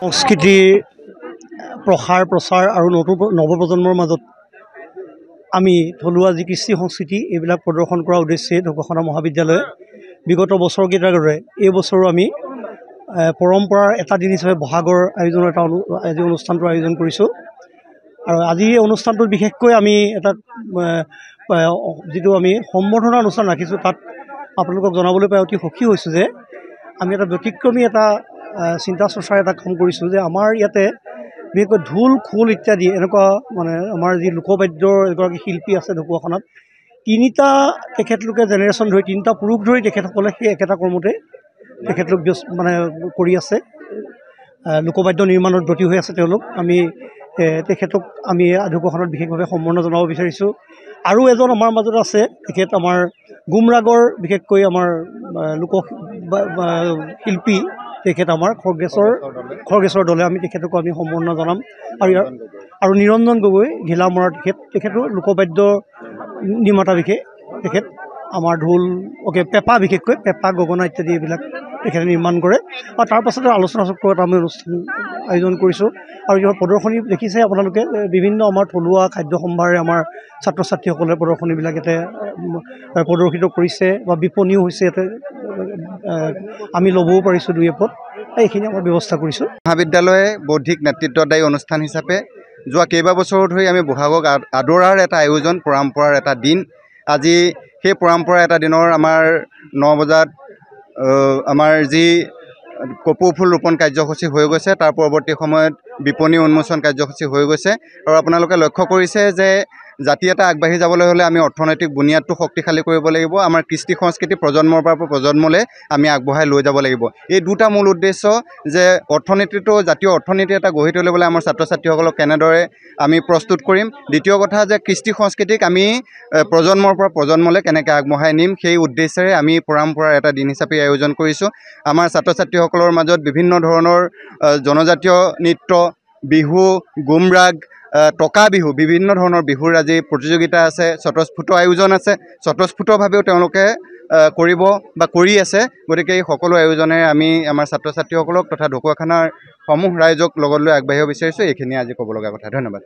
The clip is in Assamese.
সংস্কৃতিৰ প্ৰসাৰ প্ৰচাৰ আৰু নৱপ্ৰজন্মৰ মাজত আমি থলুৱা যি কৃষ্টি সংস্কৃতি এইবিলাক প্ৰদৰ্শন কৰাৰ উদ্দেশ্যে ঢকুৱাখানা মহাবিদ্যালয়ে বিগত বছৰকেইটাৰ দৰে এই বছৰো আমি পৰম্পৰাৰ এটা দিন হিচাপে বহাগৰ আয়োজনৰ আজি অনুষ্ঠানটোৰ আয়োজন কৰিছোঁ। আৰু আজি এই অনুষ্ঠানটোত বিশেষকৈ আমি এটা যিটো আমি সম্বৰ্ধনা অনুষ্ঠান ৰাখিছোঁ, তাত আপোনালোকক জনাবলৈ পাই অতি সুখী হৈছোঁ যে আমি এটা ব্যতিক্ৰমী এটা চিন্তা চৰ্চাৰ এটা কাম কৰিছোঁ যে আমাৰ ইয়াতে বিশেষকৈ ঢোল খোল ইত্যাদি এনেকুৱা আমাৰ যি লোকবাদ্যৰ এগৰাকী শিল্পী আছে ঢকুৱাখানাত, তিনিটা তেখেতলোকে জেনেৰেশ্যন ধৰি তিনিটা পুৰুষ ধৰি তেখেতসকলে সেই একেটা কৰ্মতে তেখেতলোক কৰি আছে। লোকবাদ্য নিৰ্মাণত ব্ৰতী হৈ আছে তেওঁলোক। আমি তেখেতক আমি ঢকুৱাখানাত বিশেষভাৱে সম্বৰ্ধনা জনাব বিচাৰিছোঁ। আৰু এজন আমাৰ মাজত আছে, তেখেত আমাৰ গুমৰাগৰ বিশেষকৈ আমাৰ লোক শিল্পী, তেখেত আমাৰ খৰ্গেশ্বৰ দলে, আমি তেখেতকো আমি সম্বৰ্ধনা জনাম। আৰু নিৰঞ্জন গগৈ ঘিলামৰাৰ তেখেতো লোকবাদ্য নিৰ্মাতা তেখেত আমাৰ ঢোল পেঁপা, বিশেষকৈ পেঁপা গগনা ইত্যাদি এইবিলাক তেখেতে নিৰ্মাণ কৰে। আৰু তাৰ পাছতে আলোচনা চক্ৰ এটা আমি অনুষ্ঠান আয়োজন কৰিছোঁ। আৰু ইয়াৰ প্ৰদৰ্শনী দেখিছে আপোনালোকে, বিভিন্ন আমাৰ থলুৱা খাদ্য সম্ভাৰে আমাৰ ছাত্ৰ ছাত্ৰীসকলে প্ৰদৰ্শনীবিলাক ইয়াতে প্ৰদৰ্শিত কৰিছে বা বিপণীও হৈছে। ইয়াতে আমি ল'বও পাৰিছোঁ দুই এপদ, এইখিনি আমাৰ ব্যৱস্থা কৰিছোঁ। মহাবিদ্যালয়ে বৌদ্ধিক নেতৃত্বদায়ী অনুষ্ঠান হিচাপে যোৱা কেইবাবছৰো ধৰি আমি বহাগক আদৰাৰ এটা আয়োজন, পৰম্পৰাৰ এটা দিন। আজি সেই পৰম্পৰা এটা দিনৰ আমাৰ 9 বজাত আমাৰ যি কপৌ ফুল ৰোপণ কাৰ্যসূচী হৈ গৈছে, তাৰ পৰৱৰ্তী সময়ত বিপণী উন্মোচন কাৰ্যসূচী হৈ গৈছে। আৰু আপোনালোকে লক্ষ্য কৰিছে যে জাতি এটা আগবাঢ়ি যাবলৈ হ'লে আমি অৰ্থনৈতিক বুনিয়াদটো শক্তিশালী কৰিব লাগিব। আমাৰ কৃষ্টি সংস্কৃতি প্ৰজন্মৰ পৰা প্ৰজন্মলৈ আমি আগবঢ়াই লৈ যাব লাগিব। এই দুটা মূল উদ্দেশ্য, যে অৰ্থনীতিটো, জাতীয় অৰ্থনীতি এটা গঢ়ি তুলিবলৈ আমাৰ ছাত্ৰ ছাত্ৰীসকলক কেনেদৰে আমি প্ৰস্তুত কৰিম। দ্বিতীয় কথা যে কৃষ্টি সংস্কৃতিক আমি প্ৰজন্মৰ পৰা প্ৰজন্মলৈ কেনেকৈ আগবঢ়াই নিম, সেই উদ্দেশ্যেৰে আমি পৰম্পৰাৰ এটা দিন হিচাপে আয়োজন কৰিছোঁ। আমাৰ ছাত্ৰ ছাত্ৰীসকলৰ মাজত বিভিন্ন ধৰণৰ জনজাতীয় নৃত্য, বিহু, গুমৰাগ, টকা বিহু, বিভিন্ন ধৰণৰ বিহুৰ আজি প্ৰতিযোগিতা আছে, স্বতঃস্ফূৰ্ত আয়োজন আছে। স্বতঃস্ফূৰ্তভাৱেও তেওঁলোকে কৰিব বা কৰি আছে। গতিকে এই সকলো আয়োজনেৰে আমি আমাৰ ছাত্ৰ ছাত্ৰীসকলক তথা ঢকুৱাখানাৰ সমূহ ৰাইজক লগত লৈ আগবাঢ়িব বিচাৰিছোঁ। এইখিনিয়ে আজি ক'ব লগা কথা। ধন্যবাদ।